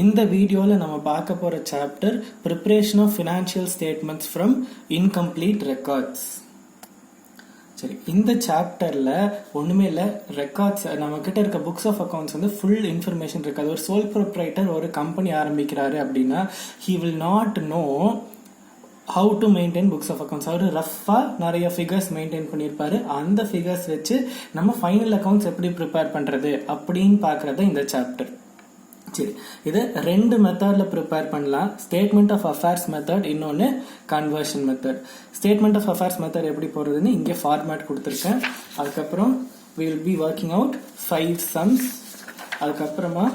இந்த வீடியோவில் நம்ம பார்க்க போகிற chapter preparation of financial statements from incomplete records. சரி, இந்த சாப்டரில் ஒன்றுமே இல்லை. ரெக்கார்ட்ஸ் நம்ம கிட்ட இருக்க புக்ஸ் ஆஃப் அக்கௌண்ட்ஸ் வந்து ஃபுல் இன்ஃபர்மேஷன் இருக்காது. ஒரு சோல் ப்ரொப்ரைட்டர் ஒரு கம்பெனி ஆரம்பிக்கிறாரு அப்படின்னா he will not know how to maintain books of accounts. அவர் ரஃபாக நிறைய ஃபிகர்ஸ் மெயின்டைன் பண்ணியிருப்பாரு. அந்த ஃபிகர்ஸ் வச்சு நம்ம ஃபைனல் அக்கௌண்ட்ஸ் எப்படி ப்ரிப்பேர் பண்ணுறது அப்படின்னு பார்க்குறது இந்த சாப்டர். சரி, இது ரெண்டு மெத்தட்ல ப்ரிப்பேர் பண்ணலாம். ஸ்டேட்மெண்ட் ஆஃப் அஃபேர்ஸ் மெத்தட், இன்னொன்று conversion method. Statement of affairs method எப்படி போடுறதுன்னு இங்கே ஃபார்மேட் கொடுத்துருக்கேன். அதுக்கப்புறம் we will be working out 5 sums. அதுக்கப்புறமா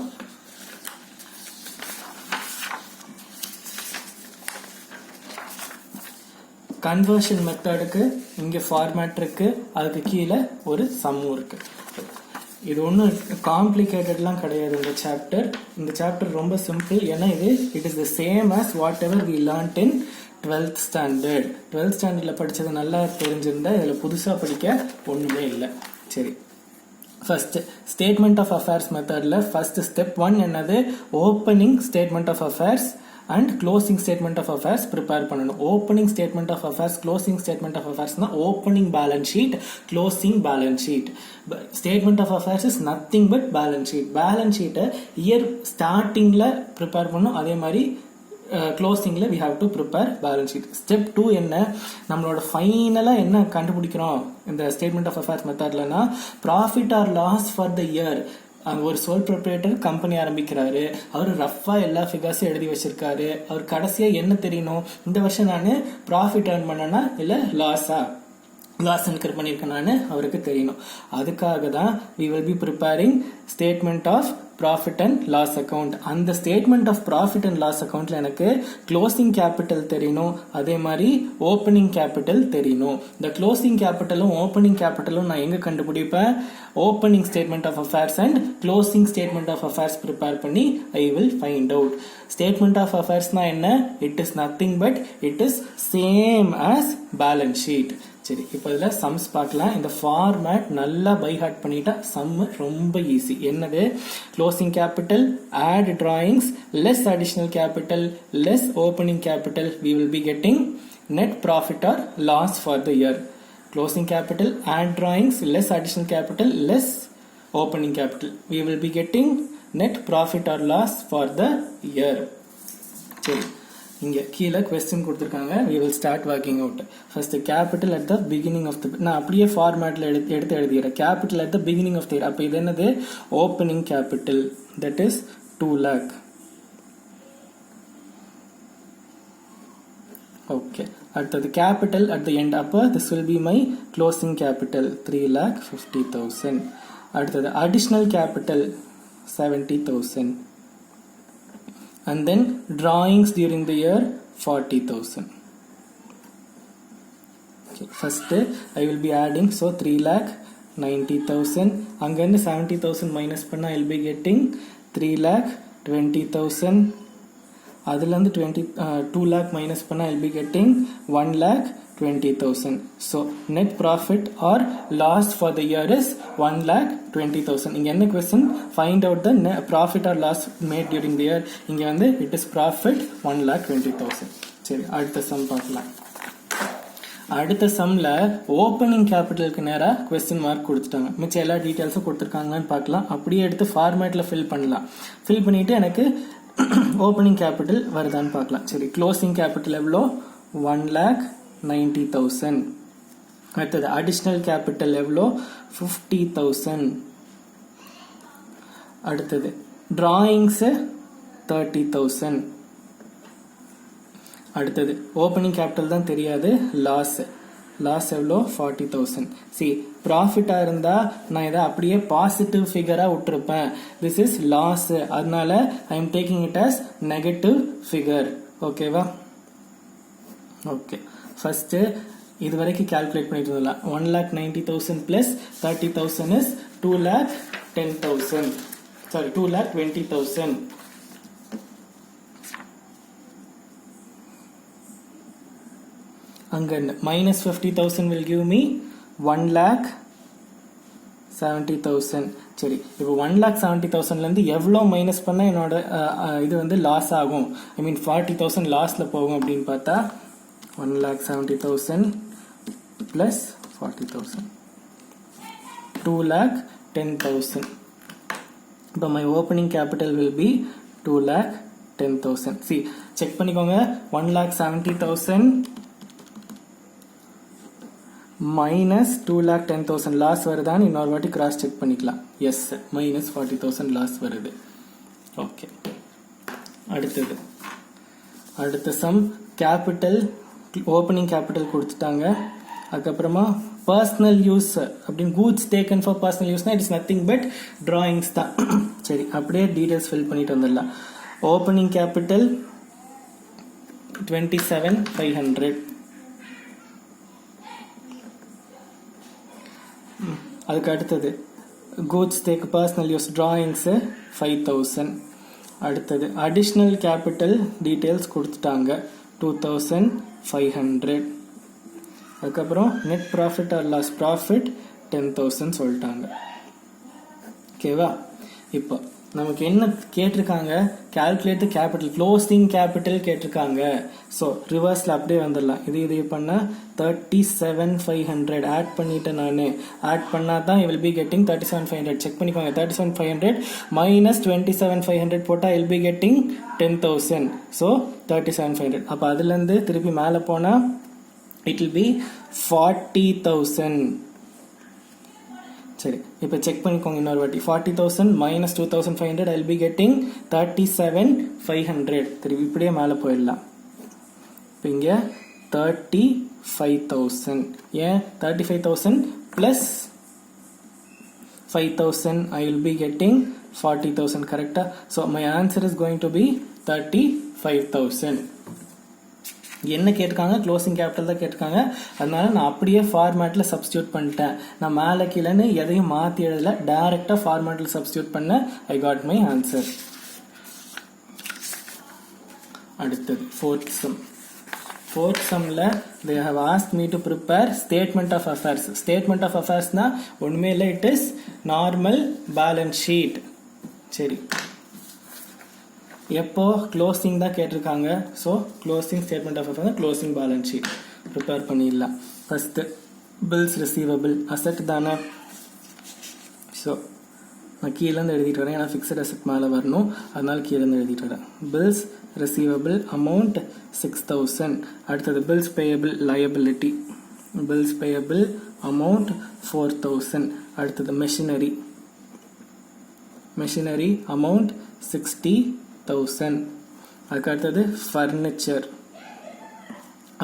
கன்வர்ஷன் மெத்தடுக்கு இங்கே ஃபார்மேட் இருக்கு, அதுக்கு கீழே ஒரு சம்மும் இருக்கு. இது ஒன்றும் காம்ப்ளிகேட்டட்லாம் கிடையாது. இந்த சாப்டர் ரொம்ப சிம்பிள். ஏன்னா இது it is the same as whatever we learned in 12th standard. 12th ஸ்டாண்டர்டில் படித்தது நல்லா தெரிஞ்சிருந்தா இதில் புதுசாக படிக்க ஒன்றுமே இல்லை. சரி, ஃபர்ஸ்ட் ஸ்டேட்மெண்ட் ஆஃப் அஃபேர்ஸ் மெத்தடில் ஃபர்ஸ்ட் ஸ்டெப் 1 என்னது? Opening statement of affairs and closing statement of affairs prepare பண்ணணும். opening statement of affairs, closing statement of affairs na opening balance sheet, closing balance sheet. Statement of affairs is nothing but balance sheet. Balance sheet year starting la prepare பண்ணணும். அதே மாதிரி க்ளோசிங்ல we have to prepare balance sheet. Step 2 என்ன? நம்மளோட ஃபைனலா என்ன கண்டுபிடிக்கிறோம் இந்த ஸ்டேட்மெண்ட் ஆஃப் அஃபேர்ஸ் மெத்தட்லனா profit or loss for the year. ஒரு சோல் ப்ரொப்ரைட்டர் கம்பெனி ஆரம்பிக்கிறாரு. அவர் ரஃபா எல்லா ஃபிகர்ஸும் எழுதி வச்சிருக்காரு. அவர் கடைசியா என்ன தெரியணும்? இந்த வருஷம் நான் ப்ராஃபிட் ஏர்ன் பண்ணனா இல்ல லாஸ் இன்கர் பண்ணிருக்கேன்னு அவருக்கு தெரியணும். அதுக்காக தான் we will be preparing statement of profit and loss account. அந்த statement of profit and loss accountல எனக்கு closing capital தெரியணும், அதே மாதிரி opening capital தெரியணும். இந்த closing capitalலும் opening capitalலும் நான் எங்க கண்டுபிடிப்பேன்? opening statement of affairs and closing statement of affairs prepare பண்ணி I will find out. statement of affairs na என்ன? it is nothing but it is same as balance sheet. சரி, இப்போ இதில் சம்ஸ் பார்க்கலாம். இந்த ஃபார்மேட் நல்லா பை ஹார்ட் பண்ணிட்டா sum ரொம்ப ஈஸி. என்னது? Closing capital, add drawings, less additional capital, less opening capital, we will be getting net profit or loss for the year. Closing capital, add drawings, less additional capital, less opening capital, we will be getting net profit or loss for the year. சரி, இங்க கீழே question கொடுத்திருக்காங்க. we will start working out. first capital at the beginning of the, நான் அப்படியே ஃபார்மேட்ல எடுத்து எழுதிறேன். capital at the beginning of the year. அப்ப இது என்னது? opening capital, that is 2 lakh. okay, அடுத்தது capital at the end. அப்ப this will be my closing capital 3,50,000. அடுத்தது additional capital 70,000. and then drawings during the year 40,000. okay, first I will be adding, so 3,90,000. அங்கிருந்து 70,000 minus பண்ணா I will be getting 3,20,000. அதிலிருந்து 2 lakh minus பண்ணா I will be getting 1,20,000. so net profit or loss for the year is 1,20,000. இங்க என்ன question? find out the profit or loss made during the year. இங்க வந்து it is profit 1,20,000. சரி, அடுத்த some பார்க்கலாம். அடுத்த சம்ல ஓப்பனிங் கேபிட்டலுக்கு நேரா கொஸ்டின் மார்க் கொடுத்துட்டாங்க. மிச்சம் எல்லா டீடைல்ஸும் கொடுத்துருக்காங்கன்னு பார்க்கலாம். அப்படியே எடுத்து ஃபார்மேட்ல ஃபில் பண்ணலாம். ஃபில் பண்ணிட்டு எனக்கு ஓப்பனிங் கேபிட்டல் வருதான்னு பார்க்கலாம். சரி, க்ளோசிங் கேபிட்டல் எவ்வளோ? 1,90,000. அடுத்தது அடிஷனல் கேபிட்டல் எவ்வளோ? 50,000. அடுத்தது டிராயிங்ஸ் 30,000. அடுத்தது ஓப்பனிங் கேபிட்டல் தான் தெரியாது. லாஸ் எவ்வளோ? 40,000. சி, ப்ராஃபிட்டா இருந்தா நான் இதை அப்படியே பாசிட்டிவ் ஃபிகரா விட்டுருப்பேன். திஸ் இஸ் லாஸ், அதனால I am taking it as negative figure. ஓகேவா? ஓகே, ஃபர்ஸ்ட் இது வரைக்கும் கால்குலேட் பண்ணிட்டு இருந்தலாம். 1,90,000 பிளஸ் 30,000 இஸ் 2,10,000. சாரி, 2,20,000. அங்க minus 50,000 will give me 1,70,000. சரி, இப்போ 1,70,000 எவ்வளோ மைனஸ் பண்ணால் என்னோட இது வந்து லாஸ் ஆகும், ஐ மீன் 40,000 லாஸில் போகும் அப்படின்னு பார்த்தா 1,70,000 plus 40,000 2,10,000. இப்போ my opening capital will be 2,10,000. see check பண்ணிக்கோங்க, 1,70,000 மைனஸ் 2,10,000 லாஸ் வருதான்னு இன்னொரு வாட்டி கிராஸ் செக் பண்ணிக்கலாம். எஸ், மைனஸ் 40,000 லாஸ் வருது. ஓகே, அடுத்த சம் கேபிட்டல் ஓப்பனிங் கேபிட்டல் கொடுத்துட்டாங்க. அதுக்கப்புறமா பர்சனல் யூஸ் அப்படின்னு கூட்ஸ் டேக்கன் ஃபார் பர்சனல் யூஸ்னா இட்ஸ் நத்திங் பட் டிராயிங்ஸ் தான். சரி, அப்படியே டீடைல்ஸ் ஃபில் பண்ணிட்டு வந்துடலாம். Opening capital 27,500. அதுக்கு அடுத்தது goods take personal use drawings 5,000. அடுத்தது அடிஷ்னல் கேபிட்டல் டீடைல்ஸ் கொடுத்துட்டாங்க 2,500. அதுக்கப்புறம் net profit or loss profit 10,000 சொல்லிட்டாங்க. ஓகேவா? இப்போ நமக்கு என்ன கேட்டிருக்காங்க, கால்குலேட் கேபிட்டல் க்ளோசிங் கேபிட்டல் கேட்டிருக்காங்க. ஸோ ரிவர்ஸில் அப்படியே வந்துடலாம். இது பண்ண 37,500 ஆட் பண்ணிட்டேன். நான் ஆட் பண்ணால் தான் வில் பி கெட்டிங் 37,500. செக் பண்ணிக்கோங்க, 37,500 மைனஸ் 27,500 போட்டால் வில் பி கெட்டிங் 10,000. ஸோ 37,500. அப்போ அதுலேருந்து திருப்பி மேலே போனால் it will be 40,000. சரி, இப்போ செக் பண்ணிக்கோங்க இன்னொரு வாட்டி. 40,000 minus 2,500 I will be getting 37,500. திருப்பி இப்படியே மேலே போயிடலாம். இப்போ இங்கே 35,000. ஏன் 35,000 plus 5,000 I will be getting 40,000. கரெக்டா? So my answer is going to be 35,000. என்ன கேட்டிருக்காங்க, க்ளோசிங் கேபிட்டல் தான் கேட்டிருக்காங்க. அதனால நான் அப்படியே ஃபார்மேட்டில் சப்ஸ்டியூட் பண்ணிட்டேன். நான் மேலே கீழேன்னு எதையும் மாற்றி எழுதல, டைரெக்டாக ஃபார்மேட்டில் சப்ஸ்டியூட் பண்ண ஐ காட் மை ஆன்சர். அடுத்தது ஃபோர்த் சம்மில் they have asked me to prepare statement of affairs. statement of affairsனா ஒன்றுமே இல்லை, it is normal balance sheet. சரி, எப்போ க்ளோசிங் தான் கேட்டிருக்காங்க. So closing statement of affairs closing balance sheet prepare பண்ணிடலாம். ஃபர்ஸ்ட்டு பில்ஸ் ரிசீவபிள் அசெட் தானே. ஸோ நான் கீழேருந்து எழுதிட்டு வரேன், ஏன்னா ஃபிக்ஸட் அசெட் மேலே வரணும், அதனால கீழேருந்து எழுதிட்டு வரேன். Bills receivable amount 6,000. அடுத்தது bills payable liability, bills payable amount 4,000. அடுத்தது மெஷினரி அமௌண்ட் 60,000. அதுக்கு அடுத்தது ஃபர்னிச்சர்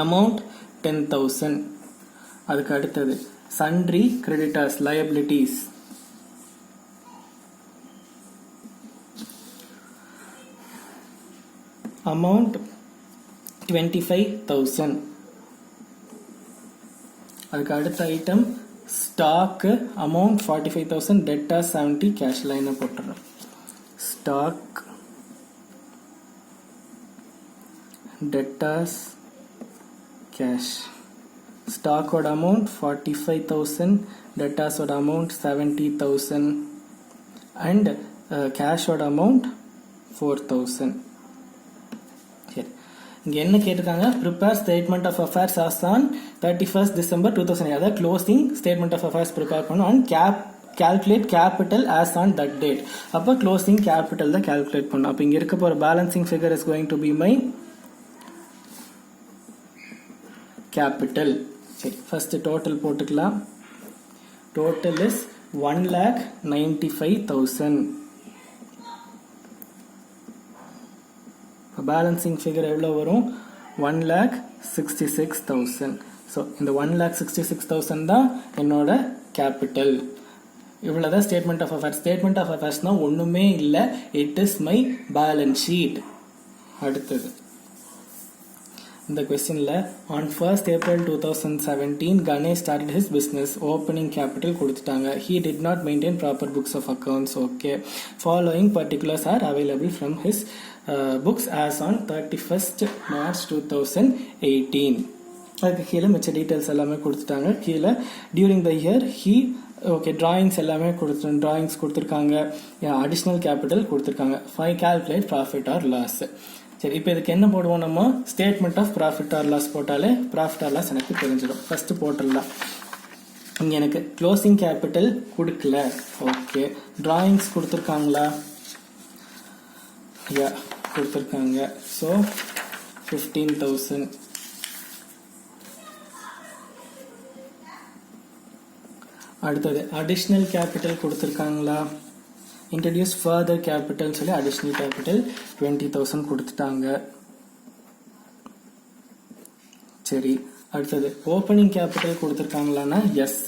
அமௌண்ட் 10,000. அதுக்கு அடுத்தது சன்ட்ரி கிரெடிட்டர்ஸ் லயபிலிட்டிஸ் அமௌண்ட் 25,000. அதுக்கு அடுத்த item stock amount 45,000. Debtors 70, cash லைனை போட்டுறோம். Stock debtors cash, stock odd amount 45,000, debtors odd amount 70,000 and cash odd amount 4,000. சரி, இங்க என்ன கேட்டிருக்காங்க, prepare statement of affairs as on 31st December 2000. அதாவது closing statement of affairs prepare பண்ணணும் and calculate capital as on that date. அப்போ closing capital தான் calculate பண்ணணும். அப்போ இங்க இருக்க போற balancing figure is going to be my capital. சரி, first total போட்டுக்கலாம். total is 1,95,000. balancing figure எவ்வளோ வரும், 1,66,000. ஸோ இந்த 1,66,000 தான் என்னோட கேபிட்டல். இவ்வளோதான் statement of affairs. Statement of அஃபேர்ஸ்னா ஒன்றுமே இல்லை, it is my balance sheet. அடுத்தது இந்த கொஸ்டின்ல on 1st April 2017 Ganesh started his business. opening capital கொடுத்துட்டாங்க. he did not maintain proper books of accounts. okay, following particulars are available from his books as on 31st March 2018. அதுக்கு கீழே மிச்ச details எல்லாமே கொடுத்துட்டாங்க. கீழே during the year he okay, drawings எல்லாமே drawings கொடுத்துருக்காங்க, additional capital கொடுத்துருக்காங்க. 5 கால்குலேட் ப்ராஃபிட் ஆர் லாஸ். சரி, இப்போ இதுக்கு என்ன போடுவோம், நம்ம statement of profit or loss போட்டாலே ப்ராஃபிட் ஆர் லாஸ் எனக்கு தெரிஞ்சிடும். ஃபர்ஸ்ட் போட்டுடலாம். இங்க எனக்கு க்ளோசிங் கேபிட்டல் கொடுக்கல. ஓகே, டிராயிங்ஸ் கொடுத்துருக்காங்களா? கொடுத்துருக்காங்க. ஸோ 15,000. அடுத்தது அடிஷ்னல் கேபிட்டல் கொடுத்துருக்காங்களா? இன்ட்ரடியூஸ் ஃபர்தர் கேபிட்டல் சொல்லி அடிஷ்னல் கேபிட்டல் 20,000 கொடுத்துட்டாங்க. சரி, அடுத்தது ஓப்பனிங் கேபிட்டல் கொடுத்துருக்காங்களான்னா எஸ்,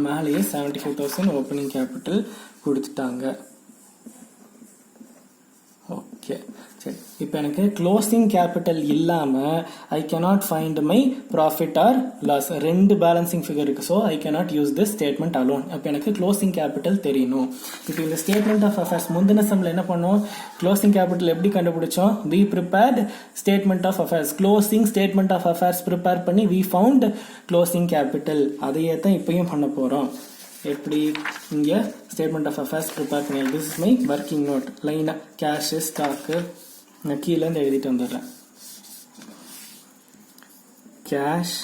மேலேயே 75,000 ஓப்பனிங் கேபிட்டல் கொடுத்துட்டாங்க. ஓகே, சரி, இப்போ எனக்கு க்ளோசிங் கேபிட்டல் இல்லாம I cannot find my profit or loss. 2 balancing figure இருக்கு. So I cannot use this statement alone. அப்போ எனக்கு க்ளோசிங் கேபிட்டல் தெரியணும். இப்போ இந்த ஸ்டேட்மெண்ட் ஆஃப் அஃபேர்ஸ் முந்தின சம்ல என்ன பண்ணோம், க்ளோசிங் கேபிட்டல் எப்படி கண்டுபிடிச்சோம்? We prepared statement of affairs, closing statement of affairs prepare பண்ணி வி ஃபவுண்ட் க்ளோசிங் கேபிட்டல். அதையே தான் இப்பயும் பண்ண போறோம். எப்படி, இங்க ஸ்டேட்மெண்ட் ஆஃப் அஃபேர்ஸ் ப்ரிப்பேர் பண்ணி, this is my working note. லைனா கேஷ், ஸ்டாக்கு, நான் கீழே இருந்து எழுதிட்டு வந்துடுறேன். கேஷ்,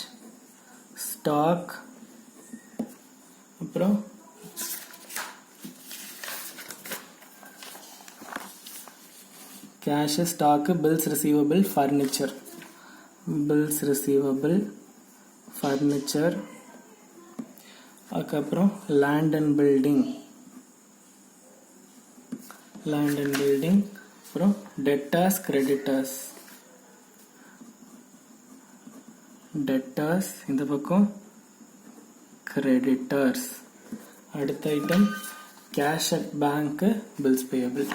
ஸ்டாக், அப்புறம் cash, stock, bills receivable, furniture, bills receivable, furniture, அதுக்கப்புறம் லேண்ட் அண்ட் பில்டிங், அப்புறம் டெட்டாஸ், கிரெடிட்டாஸ், டெட்டாஸ் இந்த பக்கம், கிரெடிட்டர்ஸ். அடுத்த item cash at bank, bills payable,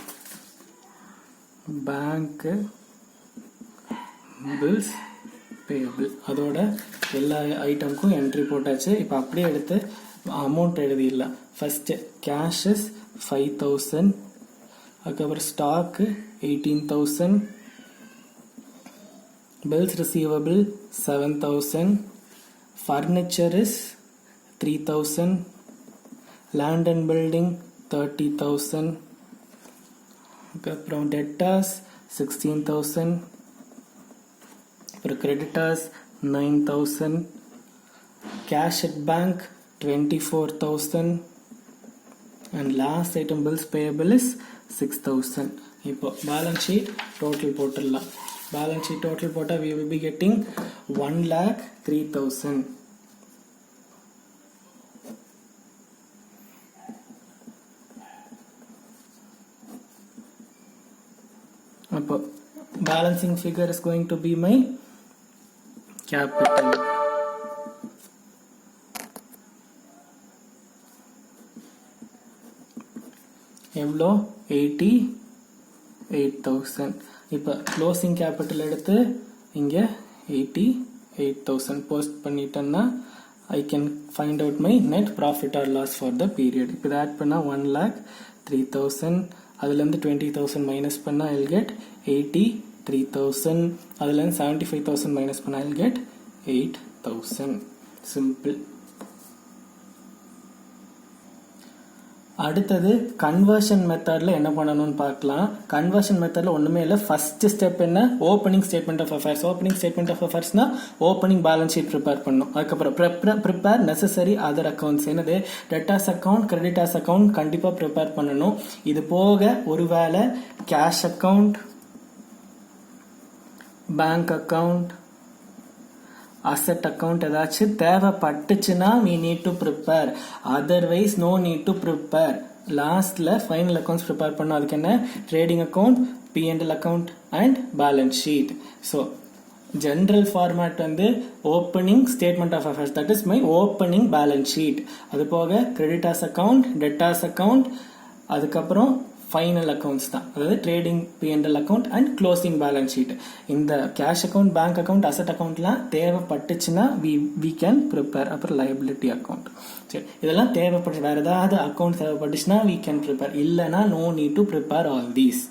bank bills payable. அதோட எல்லா ஐட்டமுக்கும் என்ட்ரி போட்டாச்சு. இப்போ அப்படியே எடுத்து அமௌண்ட் எழுதிடலாம். ஃபர்ஸ்ட் கேஷஸ் 5,000, அதுக்கப்புறம் stock 18,000, bills receivable 7,000, furniture is 3,000, land and building 30,000, அதுக்கப்புறம் டெட்டாஸ் 16,000, அப்புறம் creditors 9,000, cash at bank 24,000, and last item bills payable is 6,000. இப்போ பேலன்ஸ் ஷீட் டோட்டல் போட்டுடலாம். பேலன்ஸ் ஷீட் டோட்டல் போட்டால் we will be getting 1,03,000. அப்போ balancing figure is going to be my capital. எவ்வளோ? 88,000. இப்போ closing capital எடுத்து இங்கே 88,000 post பண்ணிட்டேன்னா I can find out my net profit or loss for the period. இப்போ இதை ஆட் பண்ணால் 1,03,000. அதுலேருந்து 20,000 மைனஸ் பண்ணால் I'll get 83,000. அதுலேருந்து 75,000 மைனஸ் பண்ணால் I'll get 8,000. சிம்பிள். அடுத்தது கன்வர்ஷன் மெத்தட்ல என்ன பண்ணணும்னு பார்க்கலாம். கன்வர்ஷன் மெத்தட்ல ஒண்ணுமே இல்லை. ஃபர்ஸ்ட் ஸ்டெப் என்ன? Opening statement of affairs. Opening statement of அஃபேர்ஸ்னா ஓப்பனிங் பேலன்ஸ் ஷீட் ப்ரிப்பேர் பண்ணணும். அதுக்கப்புறம் ப்ரிப்பேர் நெசசரி அதர் அக்கௌண்ட்ஸ். என்னது? டெட்டாஸ் அக்கௌண்ட், கிரெடிட்டாஸ் அக்கௌண்ட் கண்டிப்பா ப்ரிப்பேர் பண்ணணும். இது போக ஒருவேளை cash account, bank account, asset account ஏதாச்சும் தேவைப்பட்டுச்சுன்னா we need to prepare, otherwise no need to prepare. லாஸ்ட்ல ஃபைனல் அக்கௌண்ட்ஸ் ப்ரிப்பேர் பண்ணோம். அதுக்கு என்ன? Trading account, P&L account and balance sheet. So general format வந்து opening statement of affairs, that is my opening balance sheet. அது போக creditors account, debtors account, அதுக்கப்புறம் final accounts தான், அதாவது trading, P&L account and closing balance sheet. இந்த cash account, bank account, asset அக்கௌண்ட்லாம் தேவைப்பட்டுச்சுன்னா we can prepare. அப்புறம் liability account. சரி, இதெல்லாம் தேவைப்பட்டு வேற ஏதாவது அக்கௌண்ட் தேவைப்பட்டுச்சுன்னா we can prepare. இல்லைன்னா no need to prepare all these.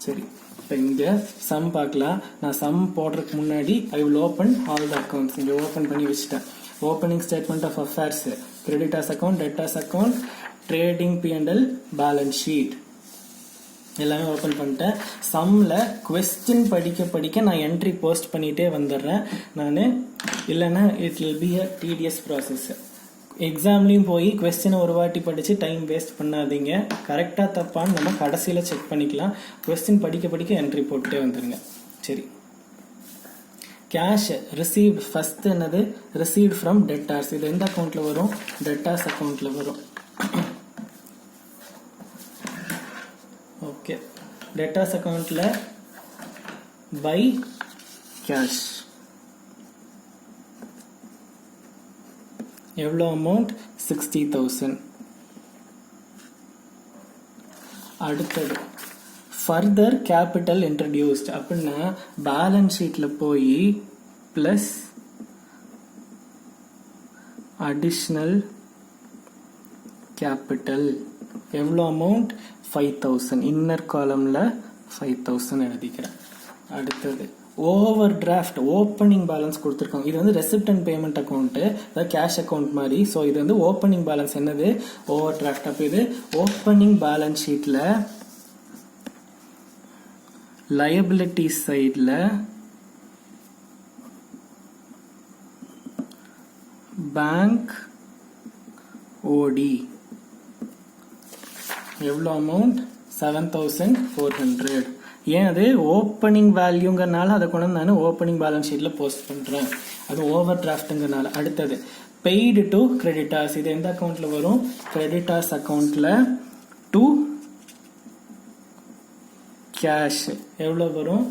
சரி, இப்போ இங்கே சம் பார்க்கலாம். நான் சம் போடுறதுக்கு முன்னாடி I will open all the accounts. இங்கே ஓப்பன் பண்ணி வச்சுட்டேன். Opening statement of affairs creditors account, debtors account, trading P&L, balance sheet எல்லாமே ஓப்பன் பண்ணிட்டேன். சம்மில் கொஸ்டின் படிக்க நான் என்ட்ரி போஸ்ட் பண்ணிகிட்டே வந்துடுறேன் நான், இல்லைன்னா it will be a tedious process. எக்ஸாம்லேயும் போய் கொஸ்டினை ஒரு வாட்டி படித்து டைம் வேஸ்ட் பண்ணாதீங்க. கரெக்டாக தப்பான்னு நம்ம கடைசியில் செக் பண்ணிக்கலாம். கொஸ்டின் படிக்க என்ட்ரி போட்டுட்டே வந்துடுங்க. சரி, கேஷ் ரிசீவ்ட் ஃபர்ஸ்ட் என்னது? Received from debtors. இது எந்த அக்கௌண்ட்டில் வரும்? டெட்டார்ஸ் அக்கௌண்ட்டில் வரும். ஓகே, டெட்டார்ஸ் அக்கௌண்ட்ல பை கேஷ் எவ்வளோ அமௌண்ட்? 60,000. அடுத்தது ஃபர்தர் கேபிட்டல் இன்ட்ரடியூஸ்ட் அப்படின்னா பேலன்ஸ் ஷீட்ல போய் பிளஸ் அடிஷனல் கேபிட்டல் எவ்வளோ அமௌண்ட்? 5,000. இன்னர் காலம்ல 5,000 எழுதிக்கிறேன். அடுத்தது ஓவர் டிராஃப்ட் ஓப்பனிங் பேலன்ஸ் கொடுத்துருக்காங்க. இது வந்து ரெசிப்ட் அண்ட் பேமெண்ட் அக்கௌண்ட், அதாவது கேஷ் அக்கௌண்ட் மாதிரி. ஸோ இது வந்து ஓப்பனிங் பேலன்ஸ் என்னது? Over draft. அப்போ இது ஓப்பனிங் பேலன்ஸ் ஷீட்ல லயபிலிட்டி சைட்ல பேங்க் ஓடி எவ்வளோ அமௌண்ட்? 7,400. ஏன் அது ஓப்பனிங் வேல்யூங்கிறனால அதை கொண்டு நான் ஓப்பனிங் பேலன்ஸ் ஷீட்ல போஸ்ட் பண்றேன். அது ஓவர் டிராஃப்ட்ங்கிறனால. அடுத்தது பெய்டு டு கிரெடிட்டார்ஸ். இது எந்த அக்கௌண்ட்ல வரும்? கிரெடிட்டார்ஸ் அக்கௌண்ட்ல டு கேஷ் எவ்வளோ வரும்?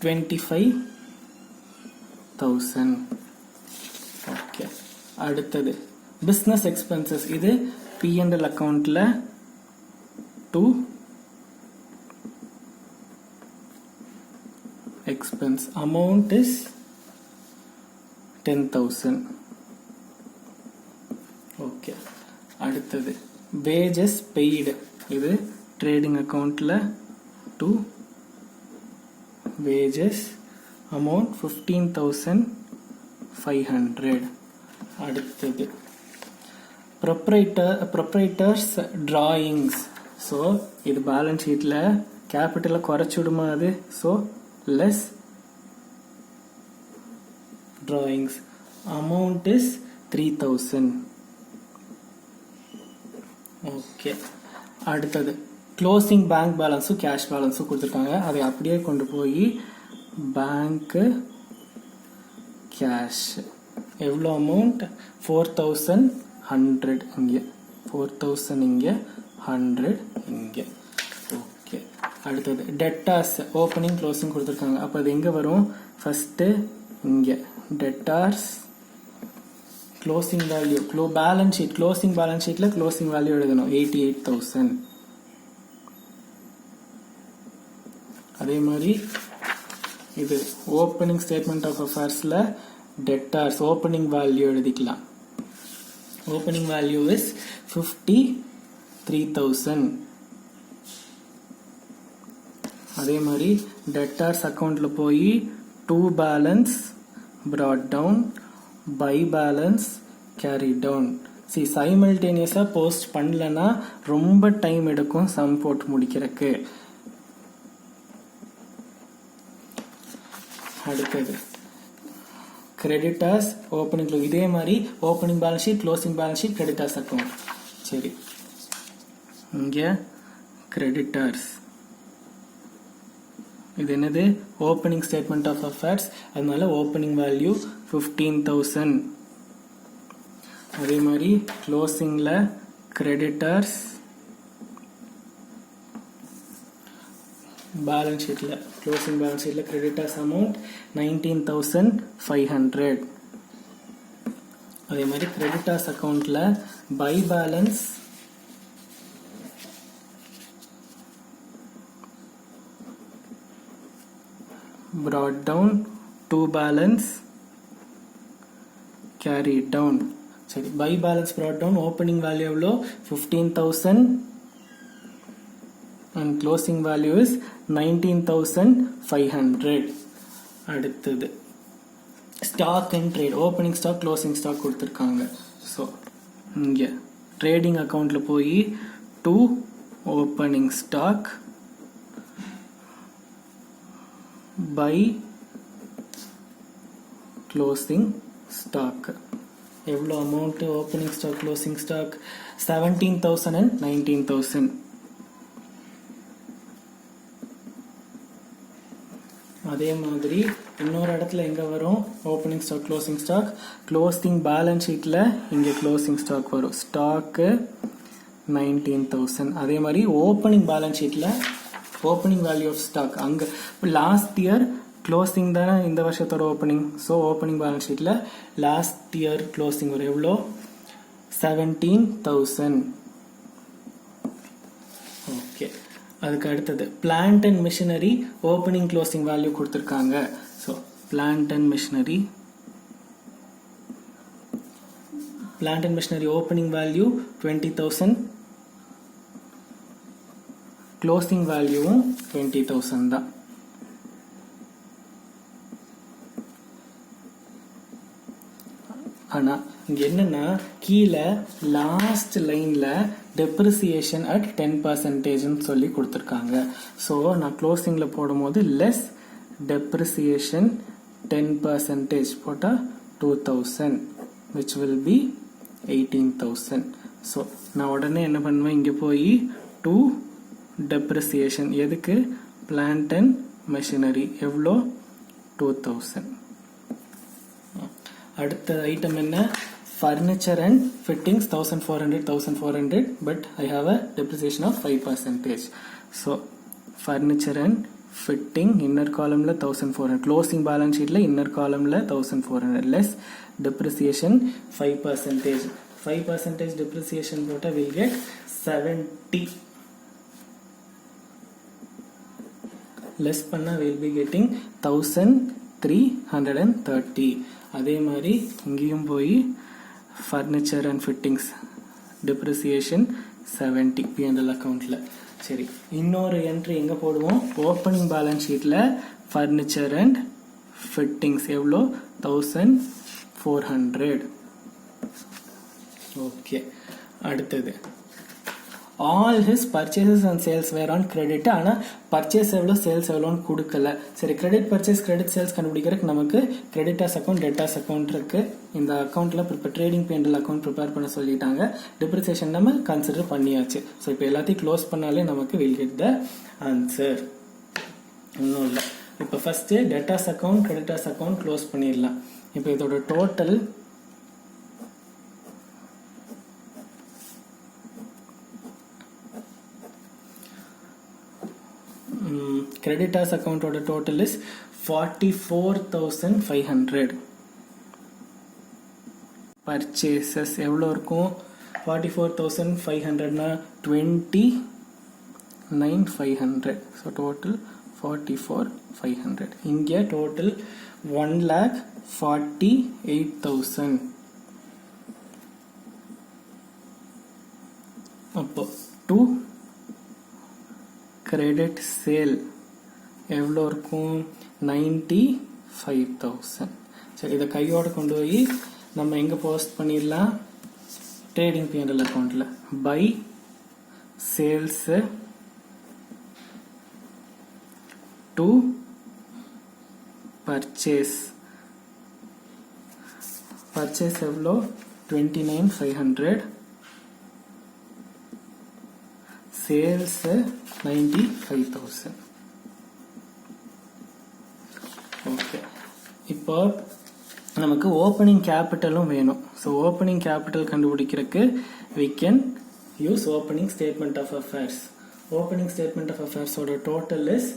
25,000. ஓகே, அடுத்தது பிஸ்னஸ் எக்ஸ்பென்சஸ். இது P&L அக்கௌண்ட்ல to expense. Amount is 10,000. Okay, அடுத்தது வேஜஸ் பெய்டு. இது ட்ரேடிங் அக்கௌண்ட்ல டு வேஜஸ். அமௌண்ட் 15,500. அடுத்தது ப்ரொப்ரைட்டர்ஸ் டிராயிங்ஸ். ஸோ இது பேலன்ஸ் ஷீட்ல கேபிட்டலை குறைச்சுடுமா அது? So less drawings. Amount is 3,000. Okay, அடுத்தது க்ளோசிங் பேங்க் பேலன்ஸும் கேஷ் பேலன்ஸும் கொடுத்துருக்காங்க. அதை அப்படியே கொண்டு போய் பேங்க் கேஷ் எவ்வளோ அமௌண்ட்? 4,100. இங்கே 4,000, இங்கே 100, இங்கே. ஓகே, அடுத்தது டெட்டார்ஸ் ஓப்பனிங் க்ளோசிங் கொடுத்துருக்காங்க. அப்போ அது எங்கே வரும்? ஃபர்ஸ்ட் இங்கே debtors closing value balance sheet. Closing balance ஷீட்ல க்ளோசிங் வேல்யூ எழுதணும் 88,000. அதே மாதிரி இது ஓப்பனிங் ஸ்டேட்மெண்ட் ஆஃப் அஃபேர்ஸ்ல டெட்டார்ஸ் ஓப்பனிங் வேல்யூ எழுதிக்கலாம். Opening value is 53,000. அதே மாதிரி டெட்டார்ஸ் அக்கௌண்ட்ல போய் to balance brought down, by balance carried down. see simultaneously post பண்ணலனா ரொம்ப டைம் எடுக்கும் சம் போட்டு முடிக்கிறதுக்கு. அடுத்தது கிரெடிட்டர்ஸ் ஓப்பனிங். இதே மாதிரி opening balance sheet, closing balance sheet, creditors account. சரி, இங்க கிரெடிட்டர்ஸ் இது என்னது? Opening statement of affairs. அதனால ஓப்பனிங் வேல்யூ 15,000. அதே மாதிரி க்ளோசிங்ல கிரெடிட்டர்ஸ் பேலன்ஸ் ஷீட்ல க்ளோசிங் பேலன்ஸ் ஷீட்ல கிரெடிட்டர்ஸ் அமௌண்ட் 19,500. அதே மாதிரி கிரெடிட்டர்ஸ் அக்கௌண்ட்ல by balance brought down, to balance carried down. சரி, by balance brought down opening value எவ்வளோ? 15,000 and closing value is 19,500. அடுத்தது stock and trade, opening stock closing stock கொடுத்துருக்காங்க. So இங்கே trading அக்கௌண்ட்டில் போய் to opening stock by closing stock. எவ்வளோ amount opening stock closing stock? 17,000 and 19,000. அதே மாதிரி இன்னொரு இடத்துல எங்கே வரும் opening stock closing stock? Closing balance ஷீட்டில் இங்கே க்ளோசிங் ஸ்டாக் வரும், ஸ்டாக்கு 19,000. அதே மாதிரி ஓப்பனிங் பேலன்ஸ் ஷீட்டில் ஓப்பனிங் வேல்யூ ஆஃப் ஸ்டாக் அங்கே லாஸ்ட் இயர் க்ளோசிங் தானே இந்த வருஷத்தோட ஓப்பனிங். ஸோ ஓப்பனிங் பேலன்ஸ் ஷீட்டில் லாஸ்ட் இயர் க்ளோசிங் வரும் எவ்வளோ? 17,000. ஓகே, அதுக்கு அடுத்தது plant and machinery opening closing value கொடுத்துருக்காங்க. So plant and machinery opening value 20,000, closing வேல்யூவும் 20,000 தான். ஆனால் இங்கே என்னென்னா கீழே லாஸ்ட் லைனில் டெப்ரிசியேஷன் அட் 10% சொல்லி கொடுத்துருக்காங்க. ஸோ நான் க்ளோசிங்கில் போடும்போது லெஸ் டெப்ரிசியேஷன் 10% போட்டால் 2,000 which will be 18,000. ஸோ நான் உடனே என்ன பண்ணுவேன், இங்கே போய் டு டெப்ரிசியேஷன் எதுக்கு? பிளான்ட் அண்ட் மெஷினரி எவ்வளோ? 2,000. அடுத்த ஐட்டம் என்ன? Furniture and fittings 1,400 but I have a depreciation of 5%. So furniture and fitting inner காலமில் 1,400, க்ளோசிங் பேலன்ஸ் ஷீட்டில் இன்னர் காலமில் 1,400 லெஸ் டெப்ரிசியேஷன் 5%. 5% டெப்ரிசியேஷன் போட்டால் வில் கெட் 70. லெஸ் பண்ணால் வில் பி கெட்டிங் 1,330. அதே மாதிரி இங்கேயும் போய் furniture and fittings depreciation 70 P&L அக்கௌண்ட்டில். சரி, இன்னொரு என்ட்ரி எங்கே போடுவோம்? ஓப்பனிங் பேலன்ஸ் ஷீட்டில் ஃபர்னிச்சர் அண்ட் ஃபிட்டிங்ஸ் எவ்வளோ? 1,400. ஓகே, அடுத்தது all his purchases and sales were on credit. ஆனால் பர்ச்சேஸ் எவ்வளோ சேல்ஸ் எவ்வளோன்னு கொடுக்கல. சரி, கிரெடிட் பர்ச்சேஸ் கிரெடிட் சேல்ஸ் கண்டுபிடிக்கிறதுக்கு நமக்கு கிரெடிட்டர்ஸ் அக்கௌண்ட் டெட்டாஸ் அக்கௌண்ட் இருக்கு. இந்த அக்கௌண்ட்டில் இப்போ ட்ரேடிங் P&L அக்கௌண்ட் ப்ரிப்பேர் பண்ண சொல்லிட்டாங்க. டெப்ரிசியேஷன் நம்ம கன்சிடர் பண்ணியாச்சு. ஸோ இப்போ எல்லாத்தையும் க்ளோஸ் பண்ணாலே நமக்கு வில் கெட் த ஆன்சர். ஒன்றும் இல்லை. இப்போ first debtors account creditors account close பண்ணிடலாம். இப்போ இதோட total creditors account order total is 44,500. purchases எவ்வளோ இருக்கும்? 44,500 னா 29,500. so total 44,500. இங்கே total 1,48,000. அப்போ 2 கிரெடிட் சேல் எவ்வளோ இருக்கும்? 95,000. சரி, இதை கையோட கொண்டு போய் நம்ம எங்கே போஸ்ட் பண்ணிடலாம்? ட்ரேடிங் P&L அக்கௌண்ட்டில் by sales to purchase. Purchase எவ்வளோ? 29,500. சேல்ஸ் 95,000. ஓகே, இப்போ நமக்கு ஓப்பனிங் கேபிட்டலும் வேணும். ஸோ ஓப்பனிங் கேபிட்டல் கண்டுபிடிக்கிறதுக்கு we can use opening statement of affairs. Opening statement of அஃபேர்ஸோட டோட்டல் இஸ்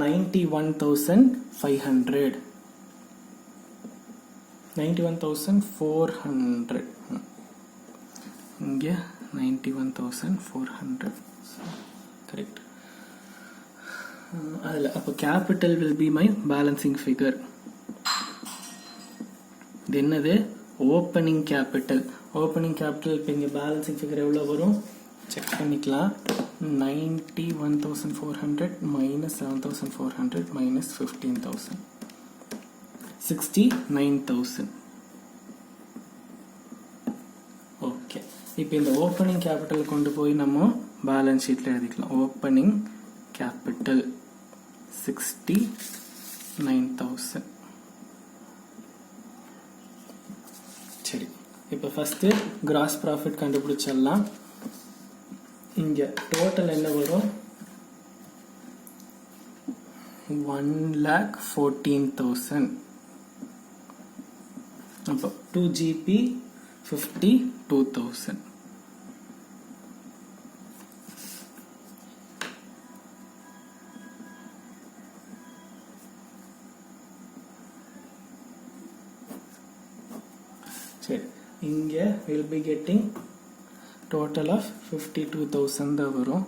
91,500. 91,400. இங்கே 91,400. கரெக்ட். அதில் அப்போ capital will be my balancing figure. இது என்னது? Opening capital. ஓப்பனிங் கேபிட்டல் இப்போ இங்கே பேலன்சிங் ஃபிகர் எவ்வளோ வரும் செக் பண்ணிக்கலாம். 91,400 minus 7,400 minus 15,000. 69,000. ஓகே, இப்போ இந்த ஓப்பனிங் கேபிட்டல் கொண்டு போய் நம்ம பேலன்ஸ் ஷீட்ல எழுதிக்கலாம். Opening capital 69,000. சரி, இப்போ ஃபர்ஸ்ட் கிராஸ் ப்ராஃபிட் கண்டுபிடிச்சிடலாம். இங்க டோட்டல் என்ன வரும்? 1,14,000. அப்போ 2GP 52,000. சரி, இங்க will be getting total of 52,000 தான் வரும்.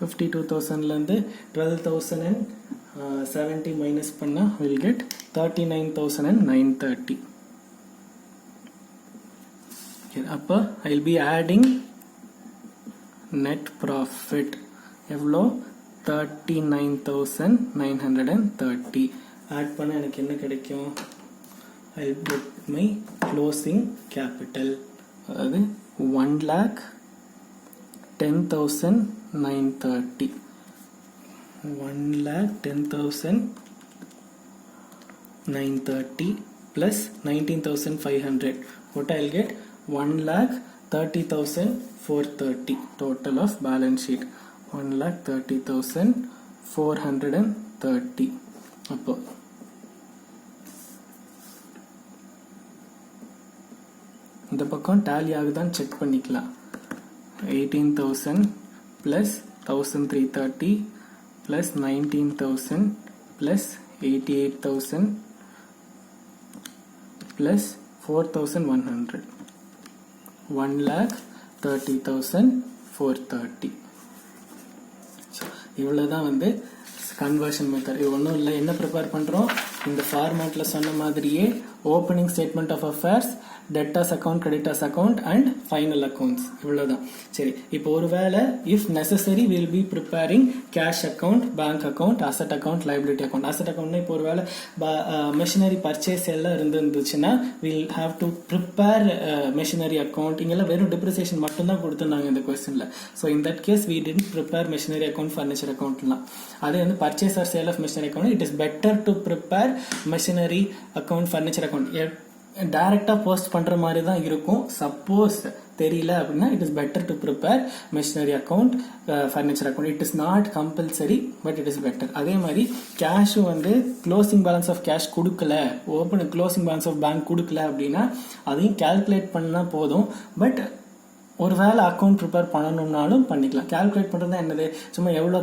$52,000 12,070 minus பண்ணா will get 39,930. அப்போ I'll be adding net profit எவ்வளோ? 39,930. add பண்ண எனக்கு என்ன கிடைக்கும்? I'll get my closing capital, அதாவது 1,10,930. 1,10,930 plus 19,500. What I'll get? 1,30,430. Total of balance sheet 1,30,430. அப்போ இந்த பக்கம் டேலி ஆகுதான் செக் பண்ணிக்கலாம். 18,000 plus 1,330 plus 19,000 plus 88,000 plus 4,100. 1,30,430. இவ்வளவுதான் வந்து கன்வர்ஷன் மெத்தட். இது ஒன்றும் இல்லை, என்ன ப்ரிப்பேர் பண்றோம்? இந்த ஃபார்மேட்ல சொன்ன மாதிரியே opening statement of affairs, debtors account, creditors account and final accounts. இவ்வளவுதான். சரி, இப்போ ஒருவேளை if necessary will be preparing cash account, bank account, asset account, liability account. Asset அக்கவுண்ட்னா இப்போ ஒருவேளை மெஷினரி பர்ச்சேஸ் எல்லாம் இருந்துச்சுன்னா will have to prepare machinery account. இங்கெல்லாம் வெறும் டிப்ரிசியேஷன் மட்டும் தான் கொடுத்துருந்தாங்க இந்த கொஸ்டின்ல. So in that case we didn't prepare machinery account, furniture அக்கவுண்ட்லாம். அதே வந்து purchase or sale of machinery account, it is better to prepare machinery account, furniture account. டைரக்டா போஸ்ட் பண்ற மாதிரி தான் இருக்கும். சப்போஸ் தெரியல அப்படின்னா it is better to prepare machinery account, furniture account. It is not compulsory, but it is better. அதே மாதிரி கேஷும் வந்து க்ளோசிங் பேலன்ஸ் ஆஃப் கேஷ் கொடுக்கல, open closing balance of bank கொடுக்கல அப்படின்னா அதையும் கால்குலேட் பண்ணா போதும். பட் ஒருவேளை அக்கௌண்ட் ப்ரிப்பேர் பண்ணணும்னாலும் பண்ணிக்கலாம். கால்குலேட் பண்றது என்னது? சும்மா எவ்வளோ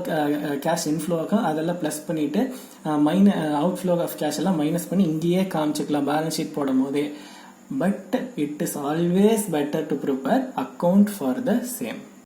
கேஷ் இன்ஃப்ளோ ஆகும் அதெல்லாம் பிளஸ் பண்ணிட்டு அவுட் ஃப்ளோ ஆஃப் கேஷ் எல்லாம் மைனஸ் பண்ணி இங்கேயே காமிச்சுக்கலாம் பேலன்ஸ் ஷீட் போடும் போதே. But it is always better to prepare account for the same.